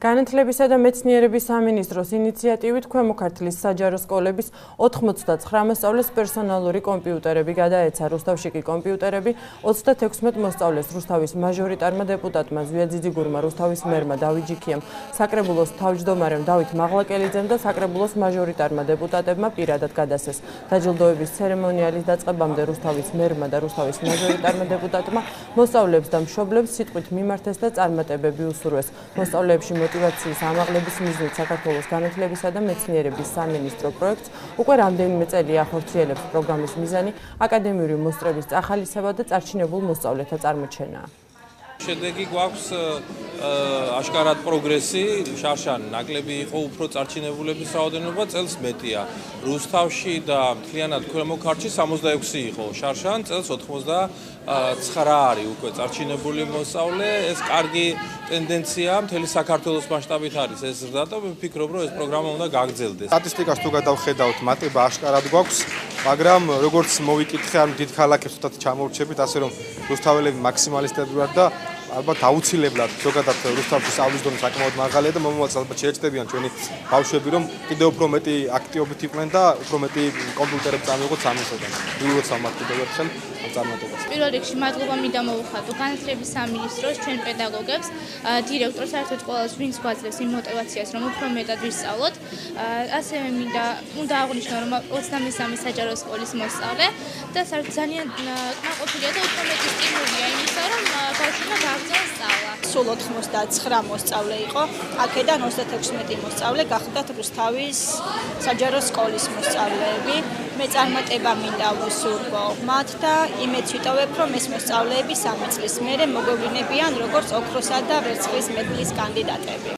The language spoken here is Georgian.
განათლებისა და მეცნიერების სამინისტროს ინიციატივით ქვემო ქართლის საჯარო სკოლების 99 მოსწავლეს პერსონალური კომპიუტერები გადაეცა. რუსთავში კი კომპიუტერები 36 მოსწავლეს რუსთავის მაჟორიტარმა დეპუტატმა ზვია ძიძიგურმა, რუსთავის მერმა დავით ჯიქიამ, საკრებულოს თავმჯდომარემ დავით მაღლაკელიძემ და საკრებულოს მაჟორიტარმა დეპუტატებმა პირადად გადასცეს. დაჯილდოების ცერემონიალის დაწყებამდე რუსთავის მერმა და რუსთავის მაჟორიტარმა დეპუტატმა მოსწავლეებს და მშობლებს სიტყვით მიმართეს და წარმატებები უსურვეს. მოსწავლეებში мотивацიის ამაღლების მიზნით საქართველოს განათლებისა და მეცნიერების სამინისტრო პროექტს უკვე რამდენიმე წელია ახორციელებს. პროგრამის მიზანი აკადემიური მოსწრების წახალისება და წარჩინებულ მოსწავლეთა წარმოჩენაა. შედეგი გვაქვს აშკარად პროგრესი, შარშან ნაკლები იყო უფრო წარჩინებულების რაოდენობა წელს მეტია. რუსთავში და მთლიანად ქვემო ქართლში 66 იყო, შარშან წელს 89 არის უკვე წარჩინებული მოსწავლე. ეს კარგი ტენდენცია მთელი საქართველოს მასშტაბით არის ეს ზრდა და ვფიქრობ, რომ ეს პროგრამა უნდა გაგრძელდეს. სტატისტიკას თუ გადავხედავთ, მატება აშკარად გვაქვს, მაგრამ როგორც მოვიკითხე, ან დიდ ქალაქებს თვითონ ჩამოვრჩებით, ასე რომ რუსთაველები მაქსიმალისტები ვართ და ალბათ აუცილებლად ზოგადად რუსთავში სწავლის დონე საკმაოდ მაღალია და მომავალს ალბათ შეეჭდებიან ჩვენი ბავშვები, რომ კიდევ უფრო მეტი აქტიობით იყვნენ და უფრო მეტი კომპიუტერები წამოიღოთ სამისოდან. მივიღოთ სამართ კიდევ ერთხელ ამ წარმატებას. პირველ რიგში მადლობა მინდა მოუხატო განათლების სამინისტროს, ჩვენ პედაგოგებს, დირექტორს, საერთოდ ყველას, ვინც გვაძლევს იმ мотиваციას, რომ უფრო მეტად ვისწავლოთ. ასევე უნდა აღვნიშნო, რომ 23 საჯარო სკოლის მოსწავლე და საერთოდ ძალიან კმაყოფილია და უფრო მეტი სტიმულია იმისა, რომ ბავშვებმა გააგრძელოს სწავლა. სულ 99 მოსწავლე იყო, აქედან 36 მოსწავლე გახდათ რუსთავის საჯარო სკოლის მოსწავლეები. მე წარმატება მინდა ვუსურვო მათ და იმედს ვიტოვებ, რომ ეს მოსწავლეები 3 წლის მერე მოგვევლინებიან როგორც ოქროსა და ვერცხლის მედლის კანდიდატები.